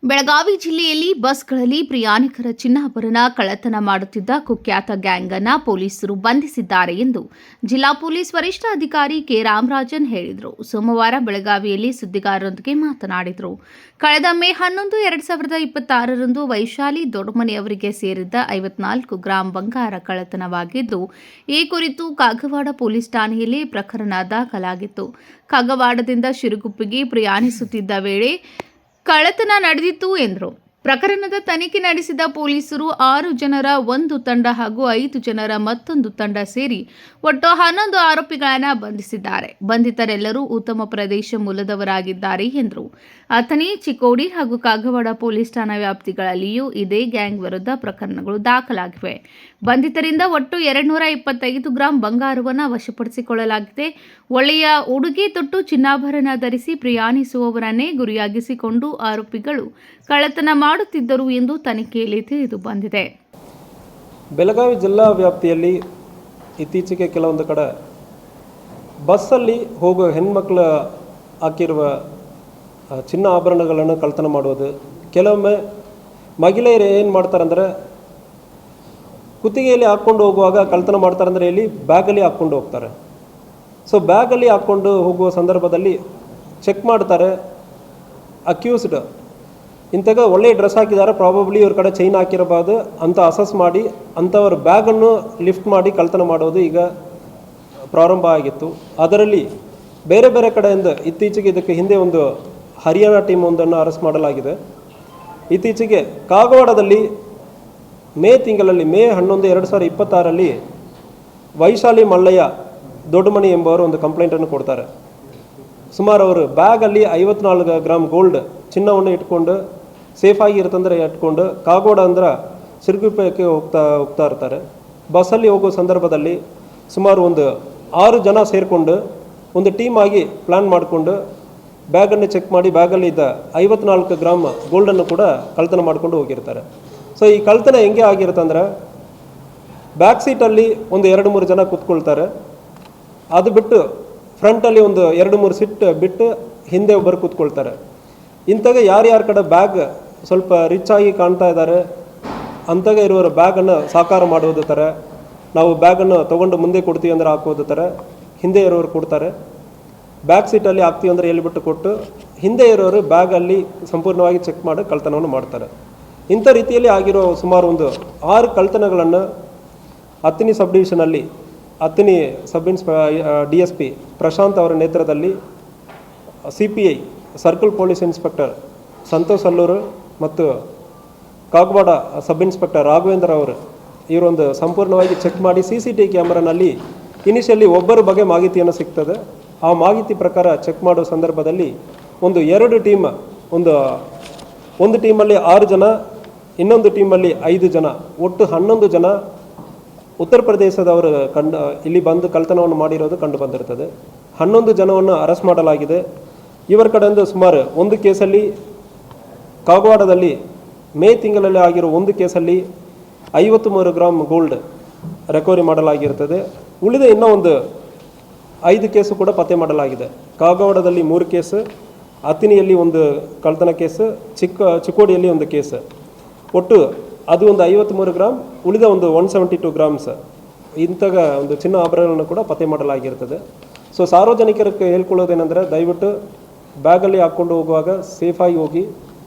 ಬೆಳಗಾವಿ ಜಿಲ್ಲೆಯಲ್ಲಿ ಬಸ್ಗಳಲ್ಲಿ ಪ್ರಯಾಣಿಕರ ಚಿನ್ನಾಭರಣ ಕಳ್ಳತನ ಮಾಡುತ್ತಿದ್ದ ಕುಖ್ಯಾತ ಗ್ಯಾಂಗ್ ಅನ್ನು ಪೊಲೀಸರು ಬಂಧಿಸಿದ್ದಾರೆ ಎಂದು ಜಿಲ್ಲಾ ಪೊಲೀಸ್ ವರಿಷ್ಠಾಧಿಕಾರಿ ಕೆ ರಾಮರಾಜನ್ ಹೇಳಿದರು. ಸೋಮವಾರ ಬೆಳಗಾವಿಯಲ್ಲಿ ಸುದ್ದಿಗಾರರೊಂದಿಗೆ ಮಾತನಾಡಿದರು. ಕಳೆದ ಮೇ 11, 2026ರಂದು ವೈಶಾಲಿ ದೊಡ್ಡಮನೆಯವರಿಗೆ ಸೇರಿದ್ದ 54 ಗ್ರಾಂ ಬಂಗಾರ ಕಳ್ಳತನವಾಗಿದ್ದು, ಈ ಕುರಿತು ಕಾಗವಾಡ ಪೊಲೀಸ್ ಠಾಣೆಯಲ್ಲಿ ಪ್ರಕರಣ ದಾಖಲಾಗಿತ್ತು. ಕಾಗವಾಡದಿಂದ ಶಿರಗುಪ್ಪಿಗೆ ಪ್ರಯಾಣಿಸುತ್ತಿದ್ದ ವೇಳೆ ಕಳ್ಳತನ ನಡೆದಿತ್ತು ಎಂದರು. ಪ್ರಕರಣದ ತನಿಖೆ ನಡೆಸಿದ ಪೊಲೀಸರು 6 ಜನರ ಒಂದು ತಂಡ ಹಾಗೂ 5 ಜನರ ಮತ್ತೊಂದು ತಂಡ ಸೇರಿ ಒಟ್ಟು 11 ಆರೋಪಿಗಳನ್ನು ಬಂಧಿಸಿದ್ದಾರೆ. ಬಂಧಿತರೆಲ್ಲರೂ ಉತ್ತಮ ಪ್ರದೇಶ ಮೂಲದವರಾಗಿದ್ದಾರೆ ಎಂದರು. ಅಥಣಿ, ಚಿಕ್ಕೋಡಿ ಹಾಗೂ ಕಾಗವಾಡ ಪೊಲೀಸ್ ಠಾಣಾ ವ್ಯಾಪ್ತಿಗಳಲ್ಲಿಯೂ ಇದೇ ಗ್ಯಾಂಗ್ ವಿರುದ್ಧ ಪ್ರಕರಣಗಳು ದಾಖಲಾಗಿವೆ. ಬಂಧಿತರಿಂದ ಒಟ್ಟು 225 ಗ್ರಾಂ ಬಂಗಾರವನ್ನು ವಶಪಡಿಸಿಕೊಳ್ಳಲಾಗಿದೆ. ಒಳ್ಳೆಯ ಉಡುಗೆ ತೊಟ್ಟು ಚಿನ್ನಾಭರಣ ಧರಿಸಿ ಪ್ರಯಾಣಿಸುವವರನ್ನೇ ಗುರಿಯಾಗಿಸಿಕೊಂಡು ಆರೋಪಿಗಳು ಕಳ್ಳತನ ಮಾಡುತ್ತಿದ್ದರು ಎಂದು ತನಿಖೆಯಲ್ಲಿ ತಿಳಿದು ಬಂದಿದೆ. ಬೆಳಗಾವಿ ಜಿಲ್ಲಾ ವ್ಯಾಪ್ತಿಯಲ್ಲಿ ಇತ್ತೀಚೆಗೆ ಕೆಲವೊಂದು ಕಡೆ ಬಸ್ಸಲ್ಲಿ ಹೋಗುವ ಹೆಣ್ಮಕ್ಳು ಹಾಕಿರುವ ಚಿನ್ನ ಆಭರಣಗಳನ್ನು ಕಳ್ಳತನ ಮಾಡುವುದು, ಕೆಲವೊಮ್ಮೆ ಮಹಿಳೆಯರು ಏನು ಮಾಡ್ತಾರಂದರೆ ಕುತ್ತಿಗೆಯಲ್ಲಿ ಹಾಕ್ಕೊಂಡು ಹೋಗುವಾಗ ಕಳ್ಳತನ ಮಾಡ್ತಾರಂದರೆ ಇಲ್ಲಿ ಬ್ಯಾಗಲ್ಲಿ ಹಾಕ್ಕೊಂಡು ಹೋಗ್ತಾರೆ. ಸೊ ಬ್ಯಾಗಲ್ಲಿ ಹಾಕ್ಕೊಂಡು ಹೋಗುವ ಸಂದರ್ಭದಲ್ಲಿ ಚೆಕ್ ಮಾಡ್ತಾರೆ. ಅಕ್ಯೂಸ್ಡ್ ಇಂತಾಗ ಒಳ್ಳೆಯ ಡ್ರೆಸ್ ಹಾಕಿದ್ದಾರೆ, ಪ್ರಾಬಬ್ಲಿ ಇವ್ರ ಕಡೆ ಚೈನ್ ಹಾಕಿರಬಾರ್ದು ಅಂತ ಅಸಸ್ ಮಾಡಿ ಅಂಥವ್ರ ಬ್ಯಾಗನ್ನು ಲಿಫ್ಟ್ ಮಾಡಿ ಕಳ್ಳತನ ಮಾಡೋದು ಈಗ ಪ್ರಾರಂಭ ಆಗಿತ್ತು. ಅದರಲ್ಲಿ ಬೇರೆ ಬೇರೆ ಕಡೆಯಿಂದ ಇತ್ತೀಚೆಗೆ ಇದಕ್ಕೆ ಹಿಂದೆ ಒಂದು ಹರಿಯಾಣ ಟೀಮ್ ಒಂದನ್ನು ಅರೆಸ್ಟ್ ಮಾಡಲಾಗಿದೆ. ಇತ್ತೀಚೆಗೆ ಕಾಗವಾಡದಲ್ಲಿ ಮೇ 11, 2026ರಲ್ಲಿ ವೈಶಾಲಿ ಮಲ್ಲಯ್ಯ ದೊಡ್ಡಮನಿ ಎಂಬವರು ಒಂದು ಕಂಪ್ಲೇಂಟನ್ನು ಕೊಡ್ತಾರೆ. ಸುಮಾರು ಅವರು ಬ್ಯಾಗಲ್ಲಿ 54 ಗ್ರಾಂ ಗೋಲ್ಡ್ ಚಿನ್ನವನ್ನು ಇಟ್ಕೊಂಡು ಸೇಫಾಗಿ ಇರುತ್ತಂದರೆ ಇಟ್ಕೊಂಡು ಕಾಗವಾಡ ಅಂದ್ರೆ ಸಿರುಗುಪ್ಪೆಗೆ ಹೋಗ್ತಾ ಇರ್ತಾರೆ. ಬಸ್ಸಲ್ಲಿ ಹೋಗೋ ಸಂದರ್ಭದಲ್ಲಿ ಸುಮಾರು ಒಂದು 6 ಜನ ಸೇರಿಕೊಂಡು ಒಂದು ಟೀಮ್ ಆಗಿ ಪ್ಲ್ಯಾನ್ ಮಾಡಿಕೊಂಡು ಬ್ಯಾಗನ್ನು ಚೆಕ್ ಮಾಡಿ ಬ್ಯಾಗಲ್ಲಿ ಇದ್ದ 54 ಗ್ರಾಮ್ ಗೋಲ್ಡನ್ನು ಕೂಡ ಕಳ್ಳತನ ಮಾಡ್ಕೊಂಡು ಹೋಗಿರ್ತಾರೆ. ಸೊ ಈ ಕಳ್ಳತನ ಹೆಂಗೆ ಆಗಿರುತ್ತಂದ್ರೆ ಬ್ಯಾಕ್ ಸೀಟಲ್ಲಿ ಒಂದು 2-3 ಜನ ಕೂತ್ಕೊಳ್ತಾರೆ. ಅದು ಬಿಟ್ಟು ಫ್ರಂಟಲ್ಲಿ ಒಂದು 2-3 ಸೀಟ್ ಬಿಟ್ಟು ಹಿಂದೆ ಒಬ್ಬರು ಕೂತ್ಕೊಳ್ತಾರೆ. ಇಂಥಾಗ ಯಾರ್ಯಾರ ಕಡೆ ಬ್ಯಾಗ್ ಸ್ವಲ್ಪ ರಿಚ್ ಆಗಿ ಕಾಣ್ತಾ ಇದ್ದಾರೆ ಅಂತಾಗ ಇರುವವರ ಬ್ಯಾಗನ್ನು ಸಾಕಾರ ಮಾಡೋದು ಥರ, ನಾವು ಬ್ಯಾಗನ್ನು ತೊಗೊಂಡು ಮುಂದೆ ಕೊಡ್ತೀವಿ ಅಂದರೆ ಹಾಕೋದು ಥರ ಹಿಂದೆ ಇರೋರು ಕೊಡ್ತಾರೆ. ಬ್ಯಾಕ್ ಸೀಟಲ್ಲಿ ಹಾಕ್ತೀವಿ ಅಂದರೆ ಎಲ್ಲಿಬಿಟ್ಟು ಕೊಟ್ಟು ಹಿಂದೆ ಇರೋರು ಬ್ಯಾಗಲ್ಲಿ ಸಂಪೂರ್ಣವಾಗಿ ಚೆಕ್ ಮಾಡಿ ಕಳ್ಳತನವನ್ನು ಮಾಡ್ತಾರೆ. ಇಂಥ ರೀತಿಯಲ್ಲಿ ಆಗಿರೋ ಸುಮಾರು ಒಂದು 6 ಕಳ್ಳತನಗಳನ್ನು ಅಥಣಿ ಸಬ್ ಡಿವಿಷನಲ್ಲಿ ಅಥಣಿ DSP ಪ್ರಶಾಂತ್ ಅವರ ನೇತೃತ್ವದಲ್ಲಿ CPI circle police inspector Santosh Allur ಮತ್ತು ಕಾಗವಾಡ ಸಬ್ ಇನ್ಸ್ಪೆಕ್ಟರ್ ರಾಘವೇಂದ್ರ ಅವರು ಇವರೊಂದು ಸಂಪೂರ್ಣವಾಗಿ ಚೆಕ್ ಮಾಡಿ CCTV ಕ್ಯಾಮ್ರಾನಲ್ಲಿ ಇನಿಷಿಯಲಿ ಒಬ್ಬರ ಬಗ್ಗೆ ಮಾಹಿತಿಯನ್ನು ಸಿಗ್ತದೆ. ಆ ಮಾಹಿತಿ ಪ್ರಕಾರ ಚೆಕ್ ಮಾಡೋ ಸಂದರ್ಭದಲ್ಲಿ ಒಂದು 2 ಟೀಮ್, ಒಂದು ಟೀಮಲ್ಲಿ 6 ಜನ, ಇನ್ನೊಂದು ಟೀಮಲ್ಲಿ 5 ಜನ, ಒಟ್ಟು 11 ಜನ ಉತ್ತರ ಪ್ರದೇಶದವರು ಇಲ್ಲಿ ಬಂದು ಕಳ್ಳತನವನ್ನು ಮಾಡಿರೋದು ಕಂಡು ಬಂದಿರ್ತದೆ. 11 ಜನವನ್ನು ಅರೆಸ್ಟ್ ಮಾಡಲಾಗಿದೆ. ಇವರ ಕಡೆಯಿಂದ ಸುಮಾರು ಒಂದು ಕೇಸಲ್ಲಿ ಕಾಗವಾಡದಲ್ಲಿ ಮೇ ತಿಂಗಳಲ್ಲಿ ಆಗಿರೋ ಒಂದು ಕೇಸಲ್ಲಿ 53 ಗ್ರಾಂ ಗೋಲ್ಡ್ ರಿಕವರಿ ಮಾಡಲಾಗಿರ್ತದೆ. ಉಳಿದ ಇನ್ನೂ ಒಂದು 5 ಕೇಸು ಕೂಡ ಪತ್ತೆ ಮಾಡಲಾಗಿದೆ. ಕಾಗವಾಡದಲ್ಲಿ 3 ಕೇಸು, ಅಥಣಿಯಲ್ಲಿ ಒಂದು ಕಳ್ಳತನ ಕೇಸು, ಚಿಕ್ಕೋಡಿಯಲ್ಲಿ ಒಂದು ಕೇಸು. ಒಟ್ಟು ಅದು ಒಂದು 53 ಗ್ರಾಮ್, ಉಳಿದ ಒಂದು 172 ಗ್ರಾಮ್ಸ್ ಇಂಥಗ ಒಂದು ಚಿನ್ನ ಆಭರಣಗಳನ್ನು ಕೂಡ ಪತ್ತೆ ಮಾಡಲಾಗಿರ್ತದೆ. ಸೊ ಸಾರ್ವಜನಿಕರಿಗೆ ಹೇಳ್ಕೊಳ್ಳೋದೇನೆಂದರೆ ದಯವಿಟ್ಟು ಬ್ಯಾಗಲ್ಲಿ ಹಾಕ್ಕೊಂಡು ಹೋಗುವಾಗ ಸೇಫಾಗಿ ಹೋಗಿ.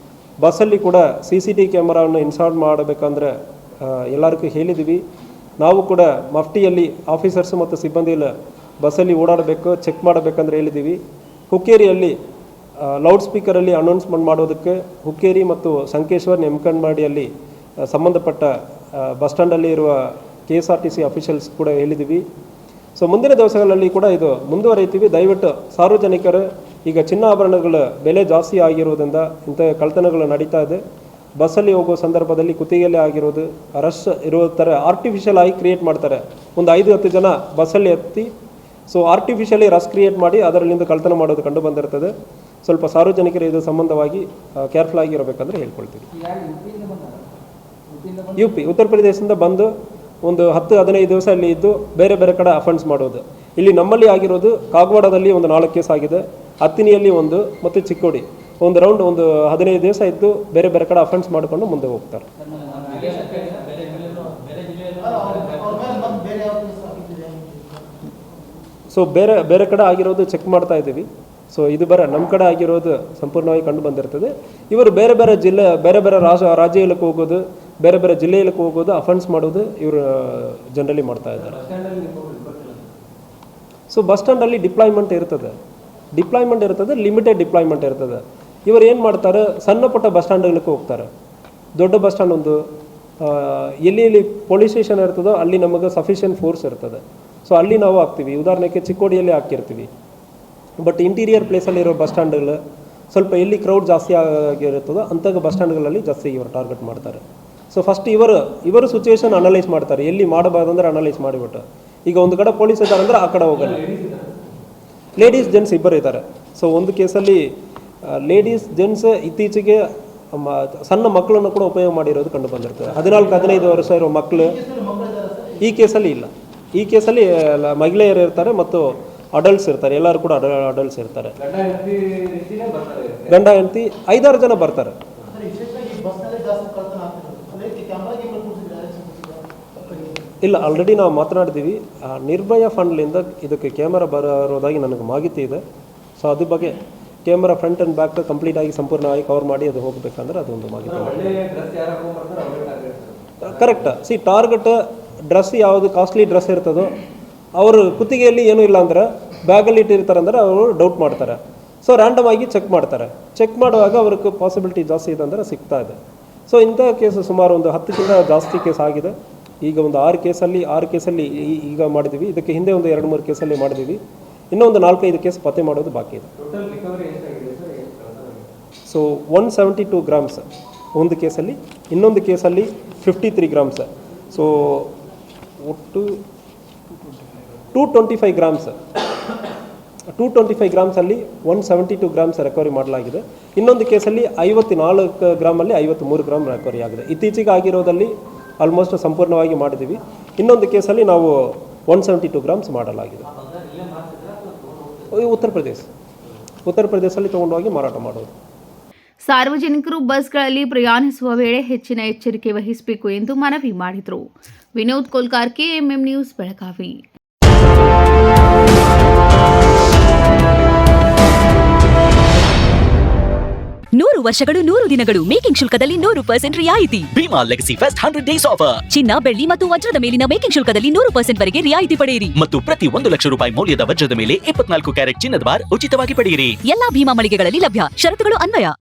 ಬಸ್ಸಲ್ಲಿ ಕೂಡ CCTV ಕ್ಯಾಮರಾವನ್ನು ಇನ್ಸ್ಟಾಲ್ ಮಾಡಬೇಕಂದ್ರೆ ಎಲ್ಲರಿಗೂ ಹೇಳಿದ್ದೀವಿ. ನಾವು ಕೂಡ ಮಫ್ಟಿಯಲ್ಲಿ ಆಫೀಸರ್ಸು ಮತ್ತು ಸಿಬ್ಬಂದಿಯಲ್ಲಿ ಬಸ್ಸಲ್ಲಿ ಓಡಾಡಬೇಕು, ಚೆಕ್ ಮಾಡಬೇಕಂದ್ರೆ ಹೇಳಿದ್ದೀವಿ. ಹುಕ್ಕೇರಿಯಲ್ಲಿ ಲೌಡ್ ಸ್ಪೀಕರಲ್ಲಿ ಅನೌನ್ಸ್ಮೆಂಟ್ ಮಾಡೋದಕ್ಕೆ ಹುಕ್ಕೇರಿ ಮತ್ತು ಸಂಕೇಶ್ವರ್ ನೆಮ್ಕಂಡ್ಮಾಡಿಯಲ್ಲಿ ಸಂಬಂಧಪಟ್ಟ ಬಸ್ ಸ್ಟ್ಯಾಂಡಲ್ಲಿ ಇರುವ KSRTC ಅಫಿಷಿಯಲ್ಸ್ ಕೂಡ ಹೇಳಿದ್ದೀವಿ. ಸೊ ಮುಂದಿನ ದಿವಸಗಳಲ್ಲಿ ಕೂಡ ಇದು ಮುಂದುವರಿತೀವಿ. ದಯವಿಟ್ಟು ಸಾರ್ವಜನಿಕರು, ಈಗ ಚಿನ್ನಾಭರಣಗಳ ಬೆಲೆ ಜಾಸ್ತಿ ಆಗಿರೋದ್ರಿಂದ ಇಂಥ ಕಳ್ಳತನಗಳು ನಡೀತಾ ಇದೆ. ಬಸ್ಸಲ್ಲಿ ಹೋಗೋ ಸಂದರ್ಭದಲ್ಲಿ ಕುತ್ತಿಗೆಯಲ್ಲಿ ಆಗಿರೋದು, ರಶ್ ಇರೋ ಥರ ಆರ್ಟಿಫಿಷಿಯಲ್ ಆಗಿ ಕ್ರಿಯೇಟ್ ಮಾಡ್ತಾರೆ. ಒಂದು 5-10 ಜನ ಬಸ್ಸಲ್ಲಿ ಹತ್ತಿ ಸೊ ಆರ್ಟಿಫಿಷಿಯಲಿ ರಶ್ ಕ್ರಿಯೇಟ್ ಮಾಡಿ ಅದರಲ್ಲಿಂದ ಕಳ್ಳತನ ಮಾಡೋದು ಕಂಡು ಬಂದಿರ್ತದೆ. ಸ್ವಲ್ಪ ಸಾರ್ವಜನಿಕರು ಇದು ಸಂಬಂಧವಾಗಿ ಕೇರ್ಫುಲ್ ಆಗಿರಬೇಕಂದ್ರೆ ಹೇಳ್ಕೊಳ್ತೀವಿ. UP ಉತ್ತರ ಪ್ರದೇಶದಿಂದ ಬಂದು ಒಂದು 10-15 ದಿವಸ ಅಲ್ಲಿ ಇದ್ದು ಬೇರೆ ಬೇರೆ ಕಡೆ ಅಫೆನ್ಸ್ ಮಾಡೋದು. ಇಲ್ಲಿ ನಮ್ಮಲ್ಲಿ ಆಗಿರೋದು ಕಾಗವಾಡದಲ್ಲಿ ಒಂದು 4 ಕೇಸ್ ಆಗಿದೆ, ಅಥಣಿಯಲ್ಲಿ ಒಂದು ಮತ್ತು ಚಿಕ್ಕೋಡಿ ಒಂದು ರೌಂಡ್ ಒಂದು 15 ದಿವಸ ಇದ್ದು ಬೇರೆ ಬೇರೆ ಕಡೆ ಅಫೆನ್ಸ್ ಮಾಡಿಕೊಂಡು ಮುಂದೆ ಹೋಗ್ತಾರೆ. ಸೊ ಬೇರೆ ಬೇರೆ ಕಡೆ ಆಗಿರೋದು ಚೆಕ್ ಮಾಡ್ತಾ ಇದ್ದೀವಿ. ಸೊ ಇದು ನಮ್ಮ ಕಡೆ ಆಗಿರೋದು ಸಂಪೂರ್ಣವಾಗಿ ಕಂಡು ಬಂದಿರ್ತದೆ. ಇವರು ಬೇರೆ ಬೇರೆ ಜಿಲ್ಲೆ ಬೇರೆ ಬೇರೆ ರಾಜ್ಯಗಳಿಗೆ ಹೋಗೋದು, ಬೇರೆ ಬೇರೆ ಜಿಲ್ಲೆಗಳಿಗೆ ಹೋಗೋದು, ಅಫೆನ್ಸ್ ಮಾಡೋದು ಇವರು ಜನರಲಿ ಮಾಡ್ತಾ ಇದ್ದಾರೆ. ಸೊ ಬಸ್ ಸ್ಟ್ಯಾಂಡಲ್ಲಿ ಡಿಪ್ಲಾಯ್ಮೆಂಟ್ ಇರ್ತದೆ, ಲಿಮಿಟೆಡ್ ಡಿಪ್ಲಾಯ್ಮೆಂಟ್ ಇರ್ತದೆ. ಇವರು ಏನು ಮಾಡ್ತಾರೆ, ಸಣ್ಣ ಪುಟ್ಟ ಬಸ್ ಸ್ಟ್ಯಾಂಡ್ಗಳಿಗೆ ಹೋಗ್ತಾರೆ. ದೊಡ್ಡ ಬಸ್ ಸ್ಟ್ಯಾಂಡ್ ಒಂದು ಎಲ್ಲಿ ಪೊಲೀಸ್ ಸ್ಟೇಷನ್ ಇರ್ತದೋ ಅಲ್ಲಿ ನಮಗೆ ಸಫಿಷಿಯೆಂಟ್ ಫೋರ್ಸ್ ಇರ್ತದೆ. ಸೊ ಅಲ್ಲಿ ನಾವು ಹಾಕ್ತೀವಿ. ಉದಾಹರಣೆಗೆ ಚಿಕ್ಕೋಡಿಯಲ್ಲಿ ಹಾಕಿರ್ತೀವಿ. ಬಟ್ ಇಂಟೀರಿಯರ್ ಪ್ಲೇಸಲ್ಲಿರೋ ಬಸ್ ಸ್ಟ್ಯಾಂಡ್ಗಳು ಸ್ವಲ್ಪ ಎಲ್ಲಿ ಕ್ರೌಡ್ ಜಾಸ್ತಿ ಆಗಿರುತ್ತದೋ ಅಂಥ ಬಸ್ ಸ್ಟ್ಯಾಂಡ್ಗಳಲ್ಲಿ ಜಾಸ್ತಿ ಇವರು ಟಾರ್ಗೆಟ್ ಮಾಡ್ತಾರೆ. ಸೊ ಫಸ್ಟ್ ಇವರು ಸಿಚುವೇಶನ್ ಅನಲೈಸ್ ಮಾಡ್ತಾರೆ, ಎಲ್ಲಿ ಮಾಡಬಾರ್ದಂದ್ರೆ ಅನಲೈಸ್ ಮಾಡಿಬಿಟ್ಟು. ಈಗ ಒಂದು ಕಡೆ ಪೊಲೀಸ್ ಇದ್ದಾರೆ ಅಂದರೆ ಆ ಕಡೆ ಹೋಗಲ್ಲ. ಲೇಡೀಸ್ ಜೆಂಟ್ಸ್ ಇಬ್ಬರು ಇದ್ದಾರೆ. ಸೊ ಒಂದು ಕೇಸಲ್ಲಿ ಲೇಡೀಸ್ ಜೆಂಟ್ಸ್ ಇತ್ತೀಚೆಗೆ ಸಣ್ಣ ಮಕ್ಕಳನ್ನು ಕೂಡ ಉಪಯೋಗ ಮಾಡಿರೋದು ಕಂಡು ಬಂದಿರ್ತದೆ. 14-15 ವರ್ಷ ಇರೋ ಮಕ್ಕಳು ಈ ಕೇಸಲ್ಲಿ ಇಲ್ಲ. ಈ ಕೇಸಲ್ಲಿ ಮಹಿಳೆಯರು ಇರ್ತಾರೆ ಮತ್ತು ಅಡಲ್ಟ್ಸ್ ಇರ್ತಾರೆ, ಎಲ್ಲರೂ ಕೂಡ ಅಡಲ್ಟ್ಸ್ ಇರ್ತಾರೆ. ಗಂಡ ಹೆಂಡತಿ 5-6 ಜನ ಬರ್ತಾರೆ. ಇಲ್ಲ, ಆಲ್ರೆಡಿ ನಾವು ಮಾತನಾಡಿದ್ದೀವಿ. ನಿರ್ಭಯ ಫಂಡ್ಲಿಂದ ಇದಕ್ಕೆ ಕ್ಯಾಮರಾ ಬರೋದಾಗಿ ನನಗೆ ಮಾಹಿತಿ ಇದೆ. ಸೊ ಅದ್ರ ಬಗ್ಗೆ ಕ್ಯಾಮರಾ ಫ್ರಂಟ್ ಆ್ಯಂಡ್ ಬ್ಯಾಕ್ ಕಂಪ್ಲೀಟಾಗಿ ಸಂಪೂರ್ಣವಾಗಿ ಕವರ್ ಮಾಡಿ ಅದು ಹೋಗಬೇಕಂದ್ರೆ ಅದೊಂದು ಮಾಹಿತಿ. ಕರೆಕ್ಟ್. ಟಾರ್ಗೆಟ್ ಡ್ರೆಸ್ ಯಾವುದು ಕಾಸ್ಟ್ಲಿ ಡ್ರೆಸ್ ಇರ್ತದೋ ಅವರು ಕುತ್ತಿಗೆಯಲ್ಲಿ ಏನೂ ಇಲ್ಲ ಅಂದರೆ ಬ್ಯಾಗಲ್ಲಿ ಇಟ್ಟಿರ್ತಾರೆ ಅಂದರೆ ಅವರು ಡೌಟ್ ಮಾಡ್ತಾರೆ. ಸೊ ರ್ಯಾಂಡಮ್ ಆಗಿ ಚೆಕ್ ಮಾಡ್ತಾರೆ. ಚೆಕ್ ಮಾಡುವಾಗ ಅವ್ರಿಗೆ ಪಾಸಿಬಿಲಿಟಿ ಜಾಸ್ತಿ ಇದೆ ಅಂದರೆ ಸಿಗ್ತಾ ಇದೆ. ಸೊ ಇಂಥ ಕೇಸು ಸುಮಾರು ಒಂದು 10ಕ್ಕಿಂತ ಜಾಸ್ತಿ ಕೇಸ್ ಆಗಿದೆ. ಈಗ ಒಂದು 6 ಕೇಸಲ್ಲಿ ಈಗ ಮಾಡಿದ್ದೀವಿ. ಇದಕ್ಕೆ ಹಿಂದೆ ಒಂದು 2-3 ಕೇಸಲ್ಲಿ ಮಾಡಿದ್ದೀವಿ. ಇನ್ನೂ ಒಂದು 4-5 ಕೇಸ್ ಪತ್ತೆ ಮಾಡೋದು ಬಾಕಿ ಇದೆ. ಸೊ 172 ಗ್ರಾಮ್ಸ್ ಒಂದು ಕೇಸಲ್ಲಿ, ಇನ್ನೊಂದು ಕೇಸಲ್ಲಿ 53 ಗ್ರಾಮ್ಸ್. ಸೊ ಒಟ್ಟು 225 ಗ್ರಾಮ್ಸ್ 225 ಗ್ರಾಮ್ಸಲ್ಲಿ 172 ಗ್ರಾಮ್ಸ್ ರಿಕವರಿ ಮಾಡಲಾಗಿದೆ. ಇನ್ನೊಂದು ಕೇಸಲ್ಲಿ 54 ಗ್ರಾಮಲ್ಲಿ 53 ಗ್ರಾಮ್ ರಿಕವರಿ ಆಗಿದೆ. ಇತ್ತೀಚೆಗೆ ಆಗಿರೋದಲ್ಲಿ ಆಲ್ಮೋಸ್ಟ್ ಸಂಪೂರ್ಣವಾಗಿ ಮಾಡಿದ್ದೀವಿ. ಇನ್ನೊಂದು ಕೇಸಲ್ಲಿ ನಾವು 172 ಗ್ರಾಮ್ಸ್ ಮಾಡಲಾಗಿದೆ. ಉತ್ತರ ಪ್ರದೇಶದಲ್ಲಿ ತಗೊಂಡೋಗಿ ಮಾರಾಟ ಮಾಡೋದು. ಸಾರ್ವಜನಿಕರು ಬಸ್ಗಳಲ್ಲಿ ಪ್ರಯಾಣಿಸುವ ವೇಳೆ ಹೆಚ್ಚಿನ ಎಚ್ಚರಿಕೆ ವಹಿಸಬೇಕು ಎಂದು ಮನವಿ ಮಾಡಿದರು. Vinod Kolkar, KMM news, Belagavi. ನೂರು ವರ್ಷಗಳು 100 ದಿನಗಳು ಮೇಕಿಂಗ್ ಶುಲ್ಕದಲ್ಲಿ 100% ರಿಯಾಯಿತಿ. Bhima legacy fest 100 days offer. ಚಿನ್ನ, ಬೆಳ್ಳಿ ಮತ್ತು ವಜ್ರದ ಮೇಲಿನ ಮೇಕಿಂಗ್ ಶುಲ್ಕದಲ್ಲಿ 100% ವರೆಗೆ ರಿಯಾಯಿತಿ ಪಡೆಯಿರಿ. ಮತ್ತು ಪ್ರತಿ 1 ಲಕ್ಷ ರೂಪಾಯಿ ಮೌಲ್ಯದ ವಜ್ರದ ಮೇಲೆ 24 ಕ್ಯಾರೆಟ್ ಚಿನ್ನದ ಬಾರ್ ಉಚಿತವಾಗಿ ಪಡೆಯಿರಿ. ಎಲ್ಲಾ ಭೀಮಾ ಮಳಿಗೆಗಳಲ್ಲಿ ಲಭ್ಯ. ಷರತ್ತುಗಳು ಅನ್ವಯ.